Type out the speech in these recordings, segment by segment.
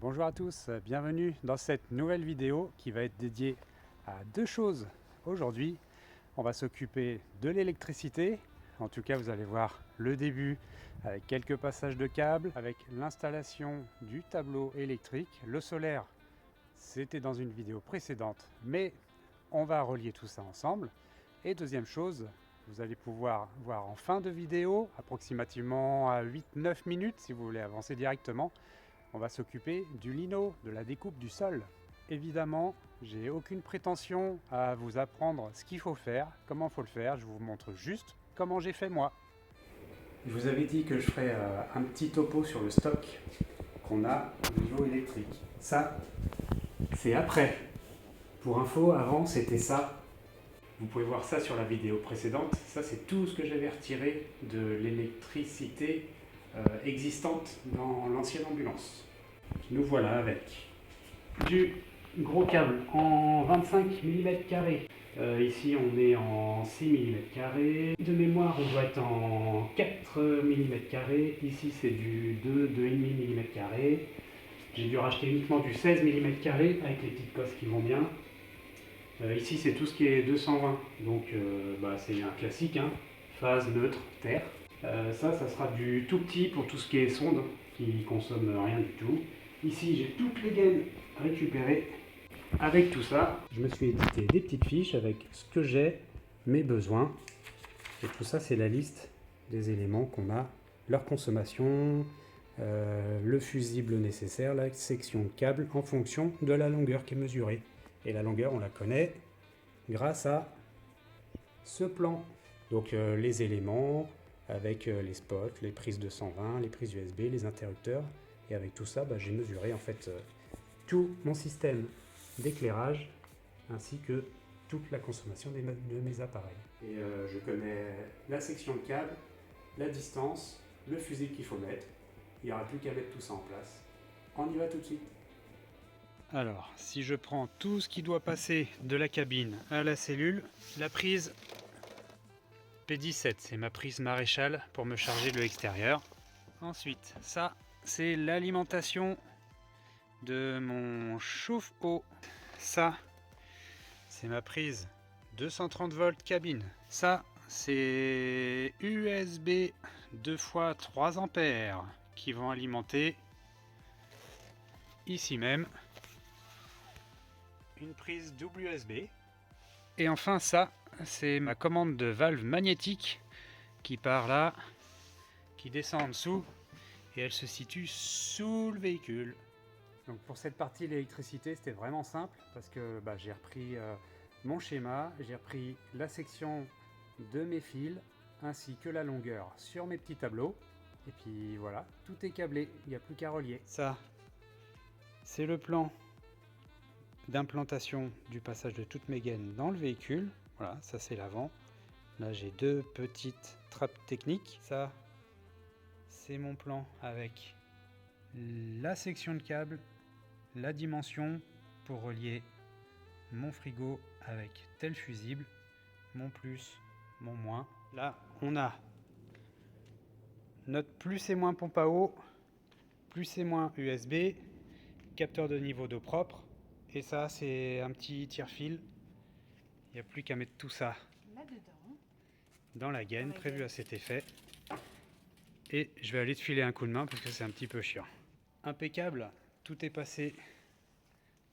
Bonjour à tous, bienvenue dans cette nouvelle vidéo qui va être dédiée à deux choses. Aujourd'hui, on va s'occuper de l'électricité. En tout cas, vous allez voir le début avec quelques passages de câbles, avec l'installation du tableau électrique. Le solaire, c'était dans une vidéo précédente, mais on va relier tout ça ensemble. Et deuxième chose, vous allez pouvoir voir en fin de vidéo, approximativement à 8-9 minutes si vous voulez avancer directement, on va s'occuper du lino, de la découpe du sol. Évidemment, j'ai aucune prétention à vous apprendre ce qu'il faut faire, comment il faut le faire, je vous montre juste comment j'ai fait moi. Je vous avais dit que je ferais un petit topo sur le stock qu'on a au niveau électrique. Ça, c'est après. Pour info, avant c'était ça. Vous pouvez voir ça sur la vidéo précédente. Ça, c'est tout ce que j'avais retiré de l'électricité existante dans l'ancienne ambulance. Nous voilà avec du gros câble en 25 mm². Ici, on est en 6 mm². De mémoire, on doit être en 4 mm². Ici, c'est du 2,5 mm². J'ai dû racheter uniquement du 16 mm² avec les petites cosses qui vont bien. Ici, c'est tout ce qui est 220, donc c'est un classique, hein. Phase, neutre, terre. Ça sera du tout petit pour tout ce qui est sonde, qui consomme rien du tout. Ici, j'ai toutes les gaines récupérées. Avec tout ça, je me suis édité des petites fiches avec ce que j'ai, mes besoins. Et tout ça, c'est la liste des éléments qu'on a, leur consommation, le fusible nécessaire, la section de câble en fonction de la longueur qui est mesurée. Et la longueur, on la connaît grâce à ce plan. Donc les éléments avec les spots, les prises de 120, les prises USB, les interrupteurs. Et avec tout ça, j'ai mesuré en fait tout mon système d'éclairage ainsi que toute la consommation de mes appareils. Et je connais la section de câble, la distance, le fusible qu'il faut mettre. Il n'y aura plus qu'à mettre tout ça en place. On y va tout de suite. Alors, si je prends tout ce qui doit passer de la cabine à la cellule, la prise P17, c'est ma prise maréchale pour me charger de l'extérieur. Ensuite, ça, c'est l'alimentation de mon chauffe-eau. Ça, c'est ma prise 230 volts cabine. Ça, c'est USB 2 x 3 ampères qui vont alimenter ici même une prise double USB. Et enfin ça, c'est ma commande de valve magnétique qui part là, qui descend en dessous et elle se situe sous le véhicule. Donc pour cette partie l'électricité, c'était vraiment simple parce que j'ai repris mon schéma, j'ai repris la section de mes fils ainsi que la longueur sur mes petits tableaux. Et puis voilà, tout est câblé, il n'y a plus qu'à relier. Ça, c'est le plan d'implantation du passage de toutes mes gaines dans le véhicule. Voilà, ça c'est l'avant. Là j'ai deux petites trappes techniques. Ça, c'est mon plan avec la section de câble, la dimension pour relier mon frigo avec tel fusible, mon plus, mon moins. Là, on a notre plus et moins pompe à eau, plus et moins USB, capteur de niveau d'eau propre. Et ça, c'est un petit tire-fil. Il n'y a plus qu'à mettre tout ça là-dedans, dans la gaine, prévue à cet effet. Et je vais aller te filer un coup de main parce que c'est un petit peu chiant. Impeccable, tout est passé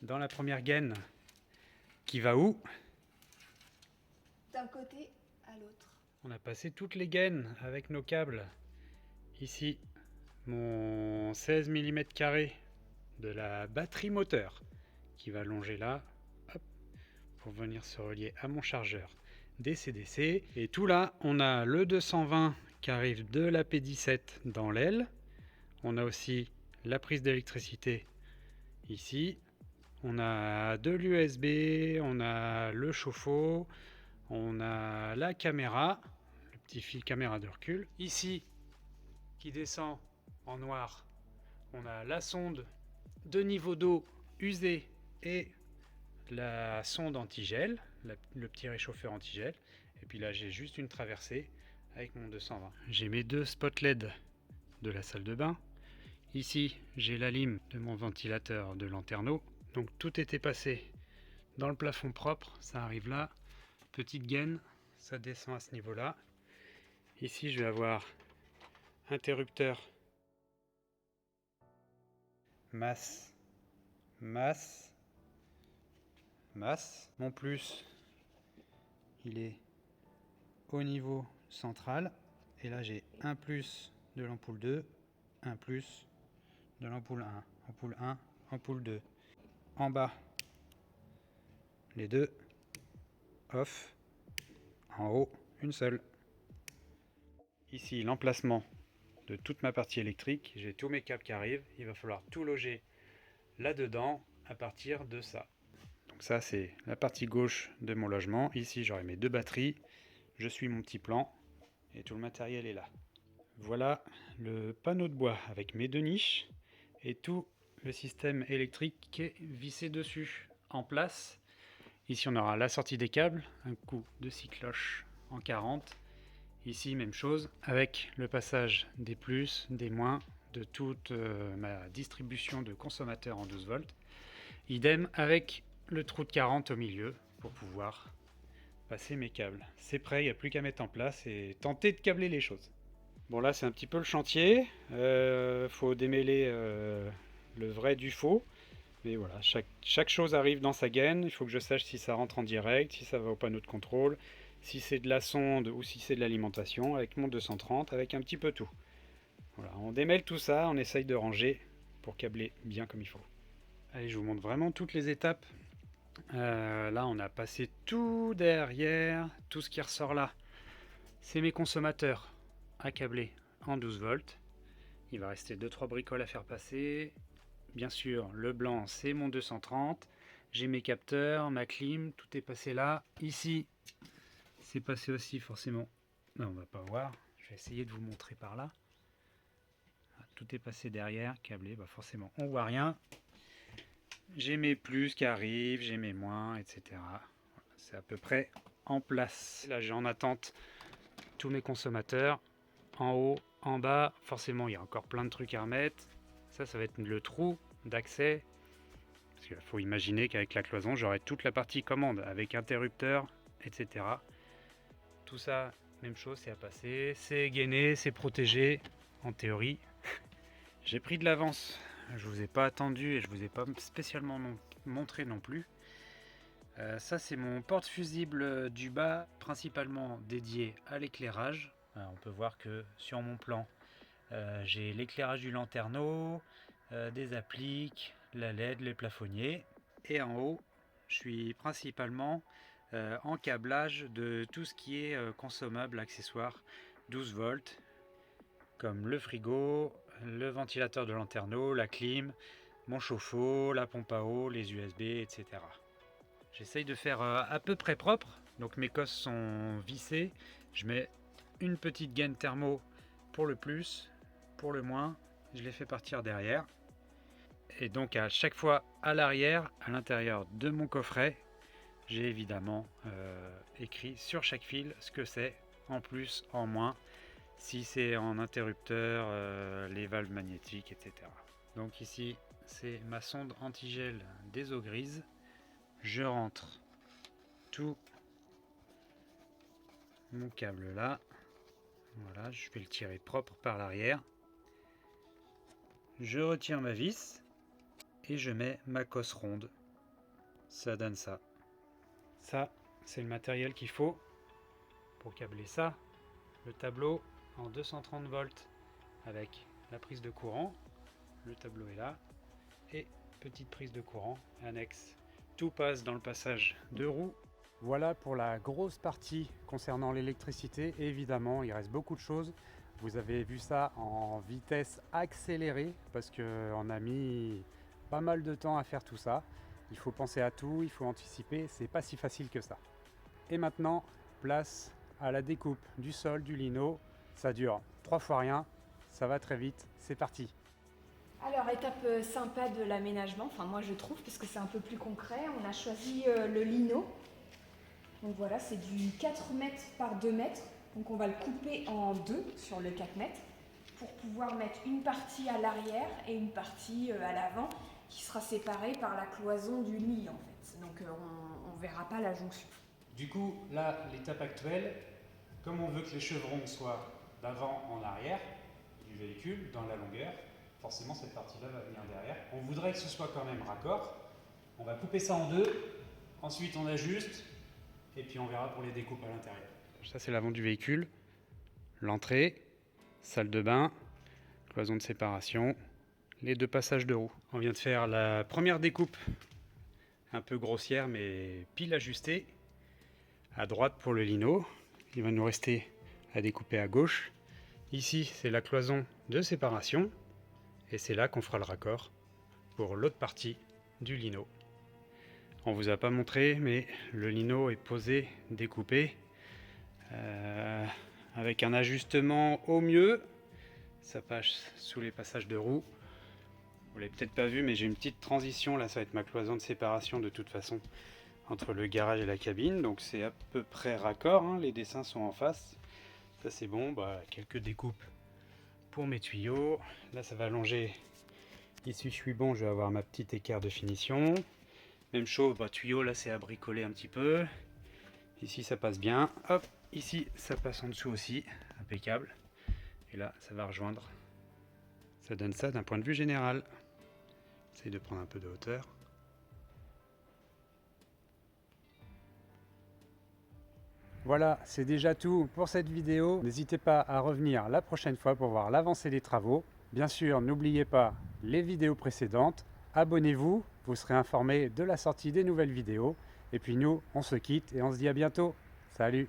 dans la première gaine qui va où? D'un côté à l'autre. On a passé toutes les gaines avec nos câbles. Ici, mon 16 mm² de la batterie moteur qui va longer là, hop, pour venir se relier à mon chargeur DC-DC. Et tout là, on a le 220 qui arrive de la P17 dans l'aile. On a aussi la prise d'électricité ici. On a de l'USB, on a le chauffe-eau, on a la caméra, le petit fil caméra de recul. Ici, qui descend en noir, on a la sonde de niveau d'eau usée et la sonde antigel, le petit réchauffeur antigel. Et puis là, j'ai juste une traversée avec mon 220. J'ai mes deux spots LED de la salle de bain Ici, j'ai la lime de mon ventilateur de Lanterneau. Donc tout était passé dans le plafond propre, ça arrive là. Petite gaine, ça descend à ce niveau-là. Ici, je vais avoir interrupteur, masse, masse, masse. Mon plus, il est au niveau central. Et là, j'ai un plus de l'ampoule 2, un plus de l'ampoule 1, ampoule 1, ampoule 2. En bas, les deux, off. En haut, une seule. Ici, l'emplacement de toute ma partie électrique. J'ai tous mes câbles qui arrivent. Il va falloir tout loger là-dedans à partir de ça. Donc ça, c'est la partie gauche de mon logement. Ici, j'aurai mes deux batteries. Je suis mon petit plan et tout le matériel est là. Voilà le panneau de bois avec mes deux niches et tout le système électrique qui est vissé dessus en place. Ici, on aura la sortie des câbles, un coup de scie cloche en 40. Ici, même chose, avec le passage des plus, des moins, de toute ma distribution de consommateurs en 12 volts. Idem avec le trou de 40 au milieu pour pouvoir passer mes câbles. C'est prêt, il n'y a plus qu'à mettre en place et tenter de câbler les choses. Bon là c'est un petit peu le chantier, faut démêler le vrai du faux. Mais voilà, chaque chose arrive dans sa gaine, il faut que je sache si ça rentre en direct, si ça va au panneau de contrôle, si c'est de la sonde ou si c'est de l'alimentation, avec mon 230, avec un petit peu tout. Voilà, on démêle tout ça, on essaye de ranger pour câbler bien comme il faut. Allez, je vous montre vraiment toutes les étapes. Là, on a passé tout derrière, tout ce qui ressort là. C'est mes consommateurs à câbler en 12 volts. Il va rester 2-3 bricoles à faire passer. Bien sûr, le blanc, c'est mon 230. J'ai mes capteurs, ma clim, tout est passé là. Ici, c'est passé aussi forcément. Non, on va pas voir. Je vais essayer de vous montrer par là. Tout est passé derrière, câblé, bah forcément, on voit rien. J'ai mes plus qui arrivent, j'ai mes moins, etc. Voilà, c'est à peu près en place. Là, j'ai en attente tous mes consommateurs. En haut, en bas, forcément, il y a encore plein de trucs à remettre. Ça va être le trou d'accès. Parce qu'il faut imaginer qu'avec la cloison, j'aurai toute la partie commande avec interrupteur, etc. Tout ça, même chose, c'est à passer. C'est gainé, c'est protégé, en théorie. J'ai pris de l'avance. Je vous ai pas attendu et je vous ai pas spécialement montré non plus. Ça, c'est mon porte-fusible du bas, principalement dédié à l'éclairage. On peut voir que sur mon plan, j'ai l'éclairage du lanterneau, des appliques, la LED, les plafonniers. Et en haut, je suis principalement en câblage de tout ce qui est consommable, accessoire 12 volts, comme le frigo, le ventilateur de lanterneau, la clim, mon chauffe-eau, la pompe à eau, les USB, etc. J'essaye de faire à peu près propre, donc mes cosses sont vissées. Je mets une petite gaine thermo pour le plus, pour le moins, je les fais partir derrière. Et donc à chaque fois à l'arrière, à l'intérieur de mon coffret, j'ai évidemment écrit sur chaque fil ce que c'est, en plus, en moins, si c'est en interrupteur, les valves magnétiques, etc. Donc ici, c'est ma sonde antigel des eaux grises. Je rentre tout mon câble là. Voilà, je vais le tirer propre par l'arrière. Je retire ma vis et je mets ma cosse ronde. Ça donne ça. Ça, c'est le matériel qu'il faut pour câbler ça. Le tableau en 230 volts avec la prise de courant. Le tableau est là. Et petite prise de courant annexe. Tout passe dans le passage de roue. Voilà pour la grosse partie concernant l'électricité. Évidemment, il reste beaucoup de choses. Vous avez vu ça en vitesse accélérée parce qu'on a mis pas mal de temps à faire tout ça. Il faut penser à tout, il faut anticiper, c'est pas si facile que ça. Et maintenant, place à la découpe du sol, du lino. Ça dure 3 fois rien, ça va très vite, c'est parti. Alors, étape sympa de l'aménagement, enfin moi je trouve, parce que c'est un peu plus concret, on a choisi le lino. Donc voilà, c'est du 4 mètres par 2 mètres, donc on va le couper en deux sur le 4 mètres. pour pouvoir mettre une partie à l'arrière et une partie à l'avant qui sera séparée par la cloison du lit en fait. Donc on ne verra pas la jonction. Du coup, là, l'étape actuelle, comme on veut que les chevrons soient d'avant en arrière du véhicule, dans la longueur, forcément cette partie-là va venir derrière. On voudrait que ce soit quand même raccord. On va couper ça en deux, ensuite on ajuste, et puis on verra pour les découpes à l'intérieur. Ça c'est l'avant du véhicule, l'entrée, salle de bain, cloison de séparation, les deux passages de roues. On vient de faire la première découpe, un peu grossière mais pile ajustée, à droite pour le lino. Il va nous rester à découper à gauche. Ici c'est la cloison de séparation, et c'est là qu'on fera le raccord pour l'autre partie du lino. On vous a pas montré, mais le lino est posé, découpé, avec un ajustement au mieux. Ça passe sous les passages de roues. Vous l'avez peut-être pas vu, mais j'ai une petite transition là, ça va être ma cloison de séparation de toute façon entre le garage et la cabine, donc c'est à peu près raccord, hein. Les dessins sont en face. Ça c'est bon, quelques découpes pour mes tuyaux. Là ça va allonger. Ici je suis bon, je vais avoir ma petite équerre de finition. Même chose, tuyau là c'est à bricoler un petit peu. Ici ça passe bien. Hop, ici ça passe en dessous aussi, impeccable. Et là ça va rejoindre. Ça donne ça d'un point de vue général. J'essaye de prendre un peu de hauteur. Voilà, c'est déjà tout pour cette vidéo. N'hésitez pas à revenir la prochaine fois pour voir l'avancée des travaux. Bien sûr, n'oubliez pas les vidéos précédentes. Abonnez-vous, vous serez informé de la sortie des nouvelles vidéos. Et puis nous, on se quitte et on se dit à bientôt. Salut!